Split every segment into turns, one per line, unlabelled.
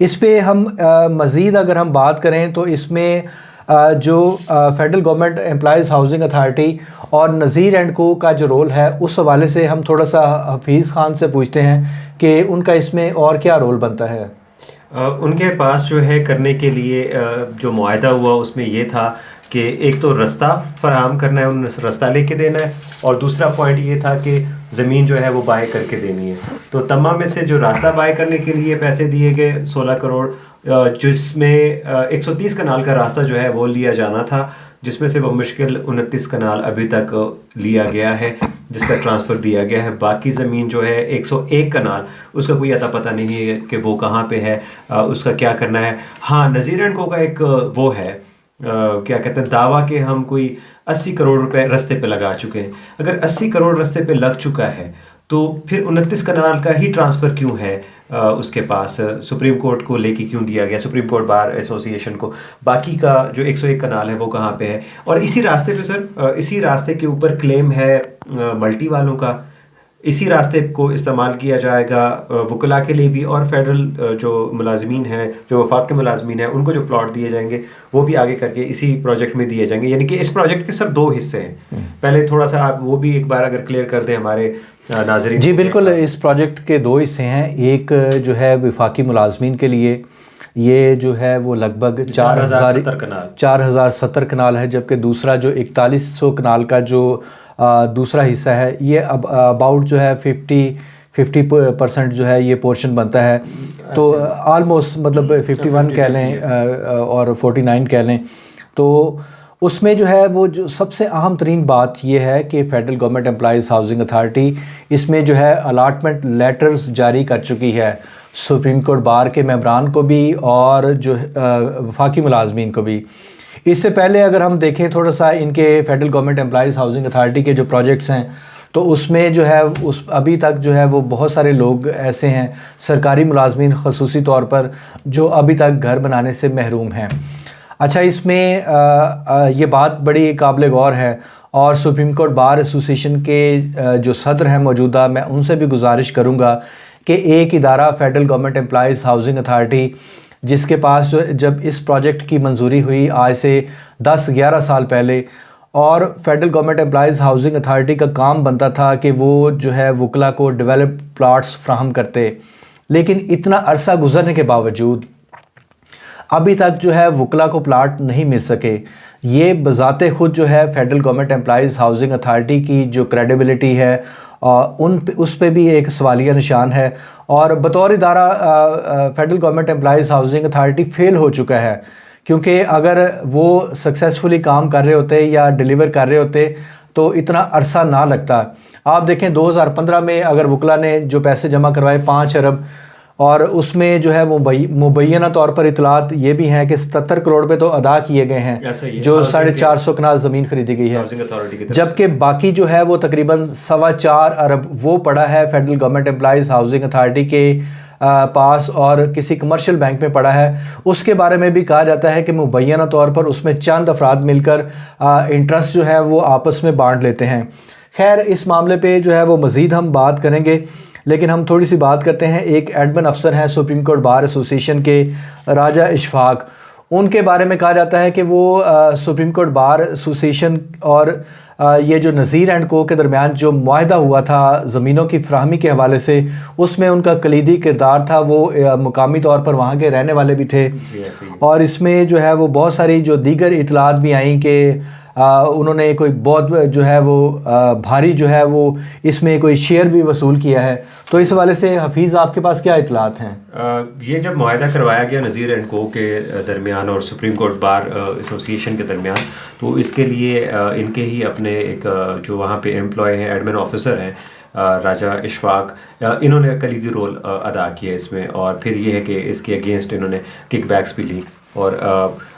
اس پہ ہم مزید اگر ہم بات کریں تو اس میں جو federal government employees housing authority اور نذیر اینڈ کو کا جو رول ہے اس حوالے سے ہم تھوڑا سا حفیظ خان سے پوچھتے ہیں کہ ان کا اس میں اور کیا رول بنتا ہے.
ان کے پاس جو ہے کرنے کے لیے جو معاہدہ ہوا اس میں یہ تھا کہ ایک تو رستہ فراہم کرنا ہے، انہوں نے رستہ لے کے دینا ہے، اور دوسرا پوائنٹ یہ تھا کہ زمین جو ہے وہ بائے کر کے دینی ہے. تو تمام میں سے جو راستہ بائے کرنے کے لیے پیسے دیے گئے 16 کروڑ، جس میں 130 کنال کا راستہ جو ہے وہ لیا جانا تھا، جس میں سے وہ مشکل 29 کنال ابھی تک لیا گیا ہے جس کا ٹرانسفر دیا گیا ہے. باقی زمین جو ہے 101 کنال اس کا کوئی اتا پتہ نہیں ہے کہ وہ کہاں پہ ہے، اس کا کیا کرنا ہے. ہاں نذیر اینڈ کو کا ایک وہ ہے کیا کہتے ہیں دعویٰ کہ ہم کوئی 80 کروڑ روپے رستے پہ لگا چکے ہیں. اگر 80 کروڑ رستے پہ لگ چکا ہے تو پھر 29 کنال کا ہی ٹرانسفر کیوں ہے اس کے پاس، سپریم کورٹ کو لے کے کیوں دیا گیا، سپریم کورٹ بار ایسوسی ایشن کو. باقی کا جو 101 کنال ہے وہ کہاں پہ ہے. اور اسی راستے پہ سر، اسی راستے کے اوپر کلیم ہے ملٹی والوں کا، اسی راستے کو استعمال کیا جائے گا وکلاء کے لیے بھی، اور فیڈرل جو ملازمین ہیں، جو وفاق کے ملازمین ہیں، ان کو جو پلاٹ دیے جائیں گے وہ بھی آگے کر کے اسی پروجیکٹ میں دیے جائیں گے. یعنی کہ اس پروجیکٹ کے سر 2 حصے ہیں. پہلے تھوڑا سا آپ وہ بھی ایک بار اگر کلیئر کر دیں ہمارے ناظرین.
جی بالکل، اس پروجیکٹ کے 2 حصے ہیں. ایک جو ہے وفاقی ملازمین کے لیے، یہ جو ہے وہ لگ بھگ 4070 کنال ہے، جبکہ دوسرا جو 4100 کنال کا جو دوسرا حصہ ہے یہ اب اباؤٹ جو ہے 50% جو ہے یہ پورشن بنتا ہے. تو آلموسٹ مطلب 51 کہہ لیں اور 49 کہہ لیں. تو اس میں جو ہے وہ جو سب سے اہم ترین بات یہ ہے کہ federal government employees housing authority اس میں جو ہے الاٹمنٹ لیٹرز جاری کر چکی ہے سپریم کورٹ بار کے ممبران کو بھی اور جو وفاقی ملازمین کو بھی. اس سے پہلے اگر ہم دیکھیں تھوڑا سا ان کے federal government employees housing authority کے جو پروجیکٹس ہیں تو اس میں جو ہے ابھی تک جو ہے وہ بہت سارے لوگ ایسے ہیں، سرکاری ملازمین خصوصی طور پر، جو ابھی تک گھر بنانے سے محروم ہیں. اچھا، اس میں یہ بات بڑی قابل غور ہے، اور سپریم کورٹ بار ایسوسی ایشن کے جو صدر ہیں موجودہ، میں ان سے بھی گزارش کروں گا کہ ایک ادارہ federal government employees housing authority, جس کے پاس جب اس پروجیکٹ کی منظوری ہوئی آج سے 10-11 سال پہلے، اور federal government employees housing authority کا کام بنتا تھا کہ وہ جو ہے وکلا کو ڈیولپ پلاٹس فراہم کرتے، لیکن اتنا عرصہ گزرنے کے باوجود ابھی تک جو ہے وکلا کو پلاٹ نہیں مل سکے. یہ بذات خود جو ہے federal government employees housing authority کی جو کریڈیبلٹی ہے اس پہ بھی ایک سوالیہ نشان ہے. اور بطور ادارہ federal government employees housing authority fail ہو چکا ہے، کیونکہ اگر وہ سکسیسفلی کام کر رہے ہوتے یا ڈیلیور کر رہے ہوتے تو اتنا عرصہ نہ لگتا. آپ دیکھیں 2015 میں اگر وکلا نے جو پیسے جمع کروائے 5 ارب، اور اس میں جو ہے مبینہ طور پر اطلاعات یہ بھی ہیں کہ 77 کروڑ پہ تو ادا کیے گئے ہیں، جو 450 کنال زمین خریدی گئی ہے، جبکہ باقی جو ہے وہ تقریباً 4.25 ارب وہ پڑا ہے federal government employees housing authority کے پاس اور کسی کمرشل بینک میں پڑا ہے. اس کے بارے میں بھی کہا جاتا ہے کہ مبینہ طور پر اس میں چند افراد مل کر انٹرسٹ جو ہے وہ آپس میں بانٹ لیتے ہیں. خیر، اس معاملے پہ جو ہے وہ مزید ہم بات کریں گے، لیکن ہم تھوڑی سی بات کرتے ہیں. ایک ایڈمن افسر ہیں سپریم کورٹ بار ایسوسی ایشن کے، راجہ اشفاق. ان کے بارے میں کہا جاتا ہے کہ وہ سپریم کورٹ بار ایسوسی ایشن اور یہ جو نذیر اینڈ کو کے درمیان جو معاہدہ ہوا تھا زمینوں کی فراہمی کے حوالے سے، اس میں ان کا کلیدی کردار تھا. وہ مقامی طور پر وہاں کے رہنے والے بھی تھے، اور اس میں جو ہے وہ بہت ساری جو دیگر اطلاعات بھی آئیں کہ انہوں نے کوئی بہت جو ہے وہ بھاری جو ہے وہ اس میں کوئی شیئر بھی وصول کیا ہے. تو اس حوالے سے حفیظ آپ کے پاس کیا اطلاعات ہیں؟
یہ جب معاہدہ کروایا گیا نذیر اینڈ کو کے درمیان اور سپریم کورٹ بار ایسوسی ایشن کے درمیان، تو اس کے لیے ان کے ہی اپنے ایک جو وہاں پہ امپلائی ہیں، ایڈمن آفیسر ہیں راجہ اشفاق، انہوں نے کلیدی رول ادا کیا اس میں. اور پھر یہ ہے کہ اس کے اگینسٹ انہوں نے کک بیکس بھی لی. اور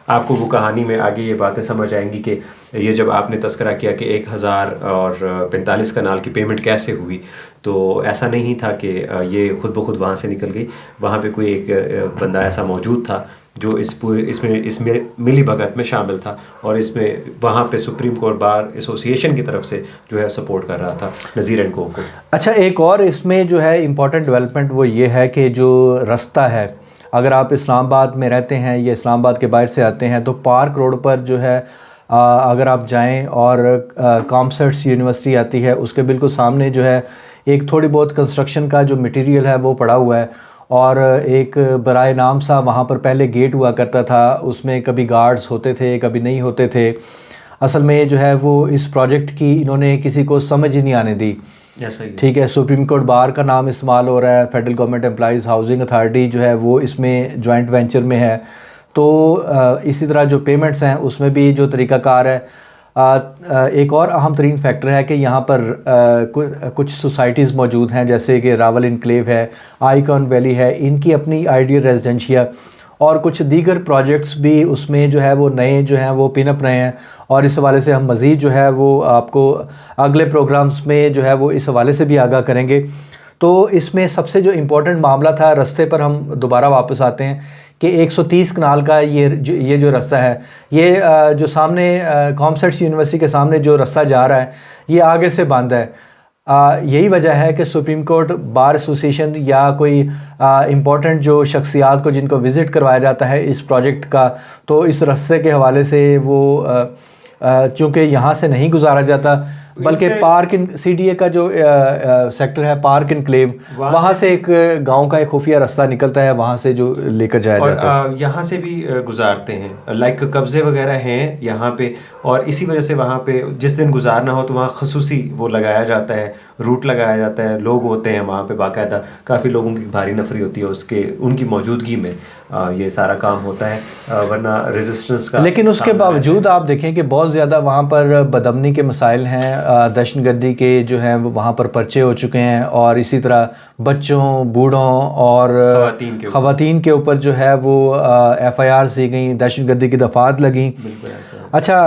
آپ کو وہ کہانی میں آگے یہ باتیں سمجھ آئیں گی کہ یہ جب آپ نے تذکرہ کیا کہ 1045 کنال کی پیمنٹ کیسے ہوئی، تو ایسا نہیں تھا کہ یہ خود بخود وہاں سے نکل گئی. وہاں پہ کوئی ایک بندہ ایسا موجود تھا جو اس میں ملی بھگت میں شامل تھا، اور اس میں وہاں پہ سپریم کورٹ بار ایسوسی ایشن کی طرف سے جو ہے سپورٹ کر رہا تھا نذیر اینڈ کو.
اچھا، ایک اور اس میں جو ہے امپورٹنٹ ڈیولپمنٹ وہ یہ ہے کہ جو رستہ ہے اگر آپ اسلام آباد میں رہتے ہیں یا اسلام آباد کے باہر سے آتے ہیں تو پارک روڈ پر جو ہے اگر آپ جائیں اور کامسٹس یونیورسٹی آتی ہے اس کے بالکل سامنے جو ہے ایک تھوڑی بہت کنسٹرکشن کا جو مٹیریل ہے وہ پڑا ہوا ہے، اور ایک برائے نام سا وہاں پر پہلے گیٹ ہوا کرتا تھا، اس میں کبھی گارڈز ہوتے تھے کبھی نہیں ہوتے تھے۔ اصل میں جو ہے وہ اس پروجیکٹ کی انہوں نے کسی کو سمجھ ہی نہیں آنے دی، ٹھیک ہے۔ سپریم کورٹ بار کا نام استعمال ہو رہا ہے، federal government employees housing authority جو ہے وہ اس میں جوائنٹ وینچر میں ہے، تو اسی طرح جو پیمنٹس ہیں اس میں بھی جو طریقہ کار ہے۔ ایک اور اہم ترین فیکٹر ہے کہ یہاں پر کچھ سوسائٹیز موجود ہیں، جیسے کہ راول انکلیو ہے، آئیکن ویلی ہے، ان کی اپنی آئیڈیل ریزیڈنشیا اور کچھ دیگر پروجیکٹس بھی اس میں جو ہے وہ نئے جو ہیں وہ پن اپ رہے ہیں، اور اس حوالے سے ہم مزید جو ہے وہ آپ کو اگلے پروگرامز میں جو ہے وہ اس حوالے سے بھی آگاہ کریں گے۔ تو اس میں سب سے جو امپورٹنٹ معاملہ تھا، رستے پر ہم دوبارہ واپس آتے ہیں کہ 130 کنال کا یہ جو رستہ ہے، یہ جو سامنے کامسٹس یونیورسٹی کے سامنے جو رستہ جا رہا ہے یہ آگے سے بند ہے۔ یہی وجہ ہے کہ سپریم کورٹ بار ایسوسیشن یا کوئی امپورٹنٹ جو شخصیات کو جن کو وزٹ کروایا جاتا ہے اس پروجیکٹ کا، تو اس رستے کے حوالے سے وہ چونکہ یہاں سے نہیں گزارا جاتا، بلکہ پارک سی ڈی اے کا جو سیکٹر ہے پارک انکلیو، وہاں سے ایک گاؤں کا ایک خفیہ رستہ نکلتا ہے، وہاں سے جو لے کر جایا جاتا ہے،
یہاں سے بھی گزارتے ہیں، لائک قبضے وغیرہ ہیں یہاں پہ، اور اسی وجہ سے وہاں پہ جس دن گزارنا ہو تو وہاں خصوصی وہ لگایا جاتا ہے، روٹ لگایا جاتا ہے، لوگ ہوتے ہیں وہاں پہ باقاعدہ، کافی لوگوں کی بھاری نفری ہوتی ہے ان کی موجودگی میں یہ سارا کام ہوتا ہے، ورنہ ریزسٹنس کا۔
لیکن اس کے باوجود آپ دیکھیں کہ بہت زیادہ وہاں پر بدامنی کے مسائل ہیں، دہشت گردی کے جو ہیں وہاں پر پرچے ہو چکے ہیں، اور اسی طرح بچوں، بوڑھوں اور خواتین کے اوپر جو ہے وہ ایف آئی آرز دی گئیں، دہشت گردی کی دفعات لگیں۔ اچھا،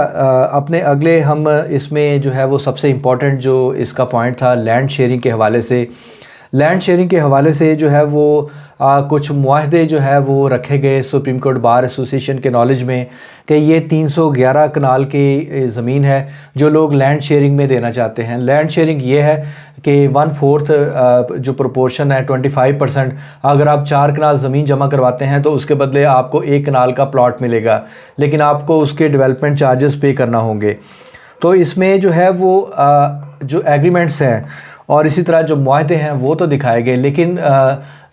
اپنے اگلے ہم اس میں جو ہے وہ سب سے امپورٹنٹ جو اس کا پوائنٹ تھا لینڈ شیئرنگ کے حوالے سے، لینڈ شیئرنگ کے حوالے سے جو ہے وہ کچھ معاہدے جو ہے وہ رکھے گئے سپریم کورٹ بار ایسوسیشن کے نالج میں کہ یہ 311 کنال کی زمین ہے جو لوگ لینڈ شیئرنگ میں دینا چاہتے ہیں۔ لینڈ شیئرنگ یہ ہے کہ 1/4 جو پروپورشن ہے 25%، اگر آپ 4 کنال زمین جمع کرواتے ہیں تو اس کے بدلے آپ کو 1 کنال کا پلاٹ ملے گا، لیکن آپ کو اس کے ڈیولپمنٹ چارجز پے کرنا ہوں گے۔ تو اس میں جو ہے وہ جو ایگریمنٹس ہیں اور اسی طرح جو معاہدے ہیں وہ تو دکھائے گئے، لیکن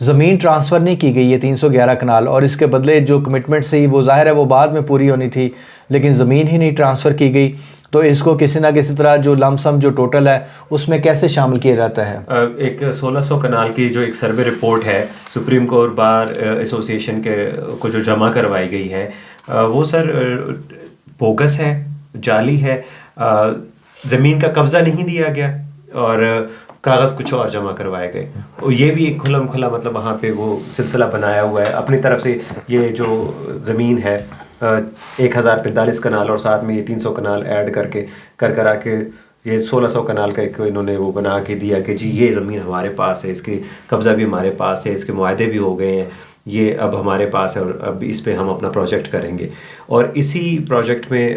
زمین ٹرانسفر نہیں کی گئی، یہ 311 کنال، اور اس کے بدلے جو کمٹمنٹ تھی وہ ظاہر ہے وہ بعد میں پوری ہونی تھی، لیکن زمین ہی نہیں ٹرانسفر کی گئی، تو اس کو کسی نہ کسی طرح جو لم سم جو ٹوٹل ہے اس میں کیسے شامل کیا جاتا ہے؟
ایک 1600 کنال کی جو ایک سروے رپورٹ ہے سپریم کورٹ بار ایسوسیشن کے کو جو جمع کروائی گئی ہے، وہ سر بوگس ہے، جعلی ہے، زمین کا قبضہ نہیں دیا گیا اور کاغذ کچھ اور جمع کروائے گئے۔ یہ بھی ایک کھلم کھلا مطلب وہاں پہ وہ سلسلہ بنایا ہوا ہے اپنی طرف سے، یہ جو زمین ہے 1045 کنال اور ساتھ میں یہ 300 کنال ایڈ کرا کے یہ 1600 کنال کا ایک انہوں نے وہ بنا کے دیا کہ جی یہ زمین ہمارے پاس ہے، اس کی قبضہ بھی ہمارے پاس ہے، اس کے معاہدے بھی ہو گئے ہیں، یہ اب ہمارے پاس ہے اور اب اس پہ ہم اپنا پروجیکٹ کریں گے۔ اور اسی پروجیکٹ میں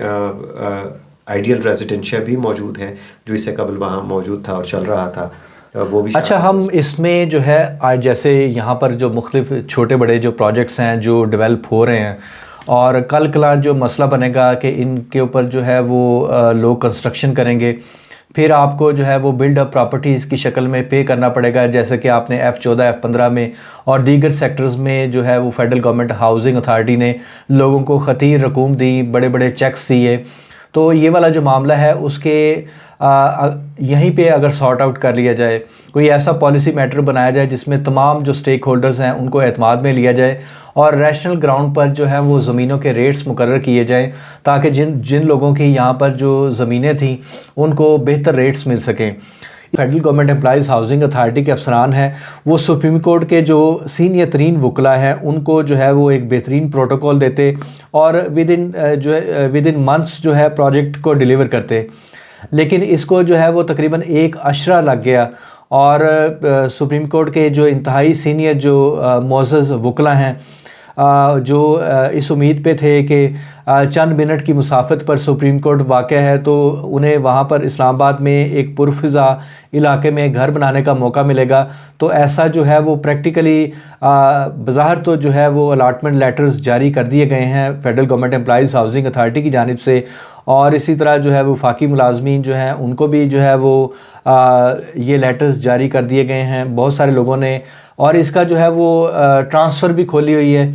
آئیڈیل ریزیڈنشیا بھی موجود ہے جو اس سے قبل وہاں موجود تھا اور چل رہا تھا، وہ بھی۔
اچھا، ہم اس میں جو ہے جیسے یہاں پر جو مختلف چھوٹے بڑے جو پروجیکٹس ہیں جو ڈیولپ ہو رہے ہیں، اور کل کلاں جو مسئلہ بنے گا کہ ان کے اوپر جو ہے وہ لوگ کنسٹرکشن کریں گے، پھر آپ کو جو ہے وہ بلڈ اپ پراپرٹیز کی شکل میں پے کرنا پڑے گا، جیسے کہ آپ نے F14 F15 میں اور دیگر سیکٹرز میں جو ہے وہ فیڈرل گورنمنٹ ہاؤسنگ اتھارٹی نے لوگوں کو خطیر رقوم دی، بڑے بڑے چیکس دیے۔ تو یہ والا جو معاملہ ہے اس کے یہیں پہ اگر سارٹ آؤٹ کر لیا جائے، کوئی ایسا پالیسی میٹر بنایا جائے جس میں تمام جو سٹیک ہولڈرز ہیں ان کو اعتماد میں لیا جائے اور ریشنل گراؤنڈ پر جو ہے وہ زمینوں کے ریٹس مقرر کیے جائیں، تاکہ جن لوگوں کی یہاں پر جو زمینیں تھیں ان کو بہتر ریٹس مل سکیں۔ Federal government employees housing authority کے افسران ہیں، وہ سپریم کورٹ کے جو سینئر ترین وکلاء ہیں ان کو جو ہے وہ ایک بہترین پروٹوکول دیتے اور ود ان منتھس جو ہے پروجیکٹ کو ڈیلیور کرتے، لیکن اس کو جو ہے وہ تقریباً 1 عشرہ لگ گیا، اور سپریم کورٹ کے جو انتہائی سینئر جو معزز وکلاء ہیں جو اس امید پہ تھے کہ چند منٹ کی مسافت پر سپریم کورٹ واقع ہے تو انہیں وہاں پر اسلام آباد میں ایک پرفضا علاقے میں گھر بنانے کا موقع ملے گا، تو ایسا جو ہے وہ پریکٹیکلی بظاہر تو جو ہے وہ الاٹمنٹ لیٹرز جاری کر دیے گئے ہیں federal government employees housing authority کی جانب سے، اور اسی طرح جو ہے وہ وفاقی ملازمین جو ہیں ان کو بھی جو ہے وہ یہ لیٹرز جاری کر دیے گئے ہیں بہت سارے لوگوں نے، اور اس کا جو ہے وہ ٹرانسفر بھی کھولی ہوئی ہے،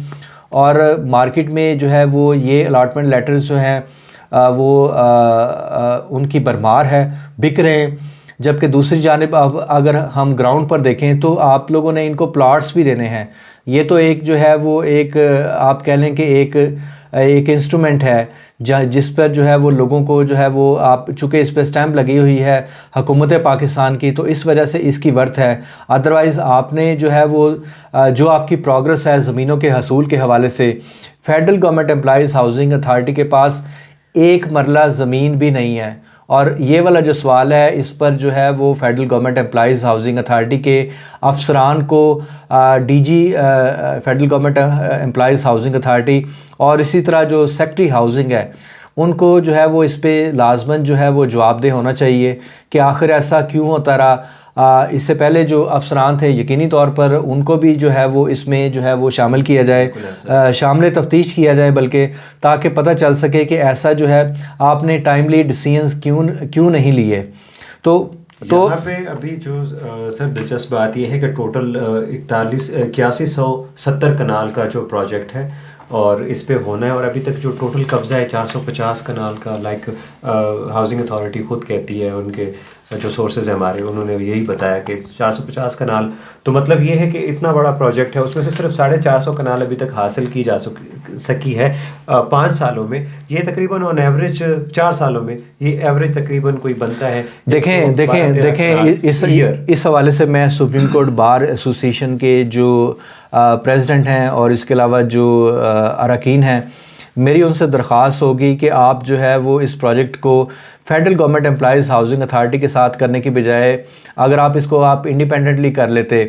اور مارکیٹ میں جو ہے وہ یہ الاٹمنٹ لیٹرز جو ہیں وہ ان کی بھرمار ہے، بک رہے ہیں، جبکہ دوسری جانب اب اگر ہم گراؤنڈ پر دیکھیں تو آپ لوگوں نے ان کو پلاٹس بھی دینے ہیں۔ یہ تو ایک جو ہے وہ ایک آپ کہہ لیں کہ ایک انسٹرومنٹ ہے جس پر جو ہے وہ لوگوں کو جو ہے وہ آپ چونکہ اس پہ اسٹیمپ لگی ہوئی ہے حکومت پاکستان کی، تو اس وجہ سے اس کی ورتھ ہے، ادروائز آپ نے جو ہے وہ جو آپ کی پروگرس ہے زمینوں کے حصول کے حوالے سے، federal government employees housing authority کے پاس ایک مرلہ زمین بھی نہیں ہے، اور یہ والا جو سوال ہے اس پر جو ہے وہ federal government employees housing authority کے افسران کو D G federal government employees housing authority اور اسی طرح جو سیکٹری ہاؤسنگ ہے ان کو جو ہے وہ اس پہ لازماً جو ہے وہ جواب دہ ہونا چاہیے کہ آخر ایسا کیوں ہوتا رہا۔ اس سے پہلے جو افسران تھے یقینی طور پر ان کو بھی جو ہے وہ اس میں جو ہے وہ شامل کیا جائے، شامل تفتیش کیا جائے بلکہ، تاکہ پتہ چل سکے کہ ایسا جو ہے آپ نے ٹائملی ڈیسیژنز کیوں نہیں لیے۔ تو
یہاں پہ ابھی جو سر دلچسپ بات یہ ہے کہ ٹوٹل 8170 کنال کا جو پروجیکٹ ہے اور اس پہ ہونا ہے، اور ابھی تک جو ٹوٹل قبضہ ہے 450 کنال کا، لائک ہاؤسنگ اتھارٹی خود کہتی ہے، ان کے جو سورسز ہیں ہمارے انہوں نے یہی بتایا کہ 450 کنال، تو مطلب یہ ہے کہ اتنا بڑا پروجیکٹ ہے، اس میں سے صرف 450 کنال ابھی تک حاصل کی جا سکی ہے 5 سالوں میں۔ یہ تقریباً آن ایوریج 4 سالوں میں یہ ایوریج تقریباً کوئی بنتا ہے۔
دیکھیں اس حوالے سے میں سپریم کورٹ بار ایسوسی ایشن کے جو پریزیڈنٹ ہیں اور اس کے علاوہ جو اراکین ہیں، میری ان سے درخواست ہوگی کہ آپ جو ہے وہ اس پروجیکٹ کو federal government employees housing authority کے ساتھ کرنے کی بجائے اگر آپ اس کو آپ انڈیپینڈنٹلی کر لیتے،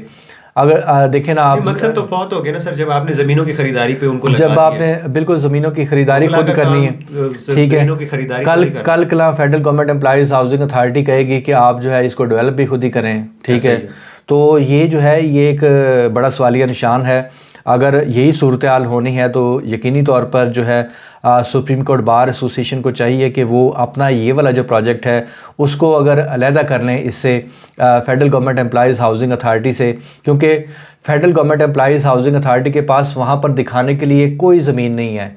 اگر دیکھیں نا آپ
مقصد تو فوت ہو گیا نا سر، جب آپ نے زمینوں کی خریداری پہ ان کو
جب آپ نے بالکل زمینوں کی خریداری خود کرنی ہے، ٹھیک ہے، کل کلا federal government employees housing authority کہے گی کہ آپ جو ہے اس کو ڈیولپ بھی خود ہی کریں، ٹھیک ہے، تو یہ جو ہے یہ ایک بڑا سوالیہ نشان ہے۔ اگر یہی صورتحال ہونی ہے تو یقینی طور پر جو ہے سپریم کورٹ بار ایسوسی ایشن کو چاہیے کہ وہ اپنا یہ والا جو پروجیکٹ ہے اس کو اگر علیحدہ کر لیں اس سے federal government employees housing authority سے، کیونکہ federal government employees housing authority کے پاس وہاں پر دکھانے کے لیے کوئی زمین نہیں ہے،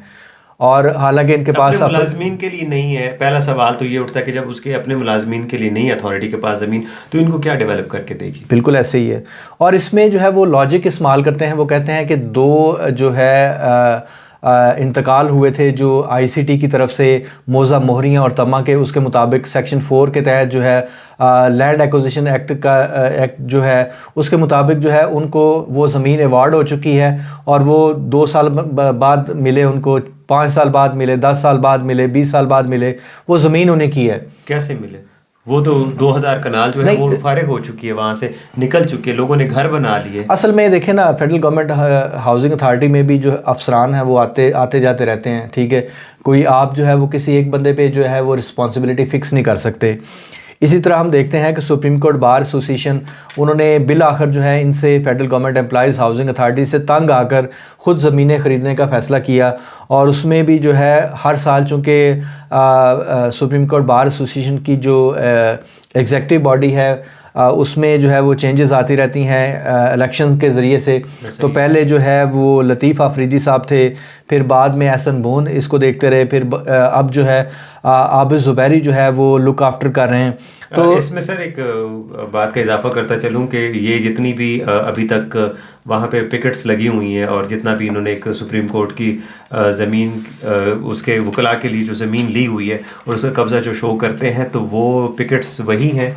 اور حالانکہ ان کے پاس
اپنے ملازمین کے لیے نہیں ہے۔ پہلا سوال تو یہ اٹھتا ہے کہ جب اس کے اپنے ملازمین کے لیے نہیں ہے اتھارٹی کے پاس زمین، تو ان کو کیا ڈیولپ کر کے دے گی؟
بالکل ایسے ہی ہے، اور اس میں جو ہے وہ لاجک استعمال کرتے ہیں، وہ کہتے ہیں کہ 2 جو ہے انتقال ہوئے تھے جو آئی سی ٹی کی طرف سے موزہ مہریاں اور تمہ کے، اس کے مطابق سیکشن 4 کے تحت جو ہے لینڈ ایکوزیشن ایکٹ کا ایکٹ جو ہے اس کے مطابق جو ہے ان کو وہ زمین ایوارڈ ہو چکی ہے، اور وہ 2 سال بعد ملے، ان کو 5 سال بعد ملے، 10 سال بعد ملے، 20 سال بعد ملے، وہ زمین انہیں کی ہے۔
کیسے ملے؟ وہ تو 2000 کنال جو ہے وہ فارغ ہو چکی ہے، وہاں سے نکل چکی ہے، لوگوں نے گھر بنا لیے۔
اصل میں دیکھیں نا فیڈرل گورنمنٹ ہاؤسنگ اتھارٹی میں بھی جو افسران ہیں وہ آتے جاتے رہتے ہیں، ٹھیک ہے، کوئی آپ جو ہے وہ کسی ایک بندے پہ جو ہے وہ رسپانسبلٹی فکس نہیں کر سکتے۔ اسی طرح ہم دیکھتے ہیں کہ سپریم کورٹ بار ایسوسی ایشن انہوں نے بالآخر جو ہے ان سے federal government employees housing authority سے تنگ آ کر خود زمینیں خریدنے کا فیصلہ کیا، اور اس میں بھی جو ہے ہر سال چونکہ سپریم کورٹ بار ایسوسی ایشن کی جو ایگزیکٹو باڈی ہے اس میں جو ہے وہ چینجز آتی رہتی ہیں الیکشن کے ذریعے سے، تو پہلے جو ہے وہ لطیف آفریدی صاحب تھے، پھر بعد میں احسن بون اس کو دیکھتے رہے، پھر اب جو ہے عابد زبیری جو ہے وہ لک آفٹر کر رہے ہیں۔
تو اس میں سر ایک بات کا اضافہ کرتا چلوں کہ یہ جتنی بھی ابھی تک وہاں پہ پکٹس لگی ہوئی ہیں، اور جتنا بھی انہوں نے ایک سپریم کورٹ کی زمین اس کے وکلاء کے لیے جو زمین لی ہوئی ہے اور اس کا قبضہ جو شو کرتے ہیں، تو وہ پکٹس وہی ہیں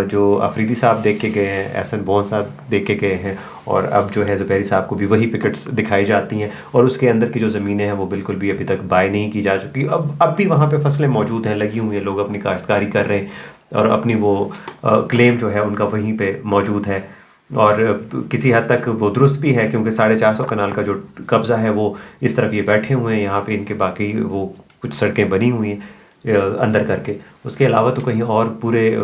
جو آفریدی صاحب دیکھ کے گئے ہیں، احسن بون صاحب دیکھ کے گئے ہیں، اور اب جو ہے زبیری صاحب کو بھی وہی پکٹس دکھائی جاتی ہیں، اور اس کے اندر کی جو زمینیں ہیں وہ بالکل بھی ابھی تک بائی نہیں کی جا چکی۔ اب بھی وہاں پہ فصلیں موجود ہیں، لگی ہوئی ہیں، لوگ اپنی کاشتکاری کر رہے ہیں، اور اپنی وہ کلیم جو ہے ان کا وہیں پہ موجود ہے۔ اور کسی حد تک وہ درست بھی ہے، کیونکہ 450 کنال کا جو قبضہ ہے وہ اس طرف یہ بیٹھے ہوئے ہیں، یہاں پہ ان کے باقی وہ کچھ سڑکیں بنی ہوئی ہیں اندر کر کے، اس کے علاوہ تو کہیں اور پورے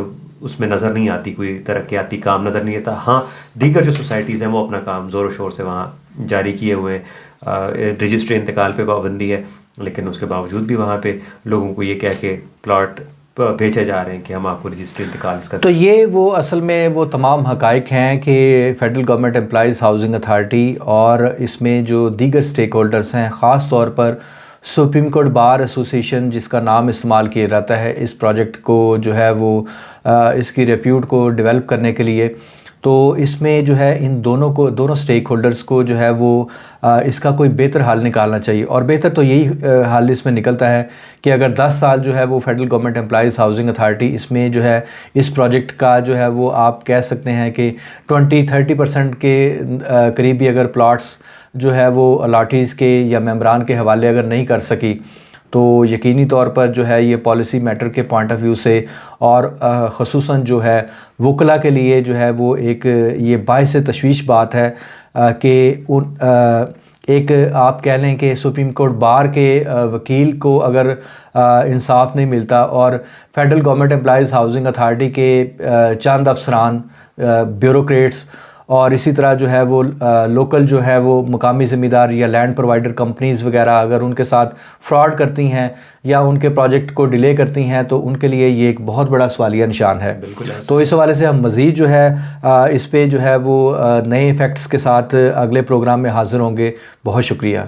اس میں نظر نہیں آتی، کوئی ترقیاتی کام نظر نہیں آتا۔ ہاں دیگر جو سوسائٹیز ہیں وہ اپنا کام زور و شور سے وہاں جاری کیے ہوئے ہیں، رجسٹری انتقال پہ پابندی ہے، لیکن اس کے باوجود بھی وہاں پہ لوگوں کو یہ کہہ کے پلاٹ بھیجے جا رہے ہیں کہ ہم آپ کو رجسٹری انتقال اس کا۔
تو یہ وہ اصل میں وہ تمام حقائق ہیں کہ federal government employees housing authority اور اس میں جو دیگر سٹیک ہولڈرز ہیں، خاص طور پر سپریم کورٹ بار ایسوسیشن جس کا نام استعمال کیا جاتا ہے اس پروجیکٹ کو جو ہے وہ اس کی ریپیوٹ کو ڈیولپ کرنے کے لیے، تو اس میں جو ہے ان دونوں سٹیک ہولڈرز کو جو ہے وہ اس کا کوئی بہتر حل نکالنا چاہیے، اور بہتر تو یہی حل اس میں نکلتا ہے کہ اگر 10 سال جو ہے وہ federal government employees housing authority اس میں جو ہے اس پروجیکٹ کا جو ہے وہ آپ کہہ سکتے ہیں کہ 20-30% کے قریبی اگر پلاٹس جو ہے وہ الاٹیز کے یا ممبران کے حوالے اگر نہیں کر سکی، تو یقینی طور پر جو ہے یہ پالیسی میٹر کے پوائنٹ آف ویو سے اور خصوصاً جو ہے وکلا کے لیے جو ہے وہ ایک یہ باعث تشویش بات ہے کہ ایک آپ کہہ لیں کہ سپریم کورٹ بار کے وکیل کو اگر انصاف نہیں ملتا اور federal government employees housing authority کے چند افسران، بیوروکریٹس اور اسی طرح جو ہے وہ لوکل جو ہے وہ مقامی ذمہ دار یا لینڈ پرووائڈر کمپنیز وغیرہ اگر ان کے ساتھ فراڈ کرتی ہیں یا ان کے پروجیکٹ کو ڈیلے کرتی ہیں، تو ان کے لیے یہ ایک بہت بڑا سوالیہ نشان ہے۔ تو اس حوالے سے ہم مزید جو ہے اس پہ جو ہے وہ نئے فیکٹس کے ساتھ اگلے پروگرام میں حاضر ہوں گے۔ بہت شکریہ۔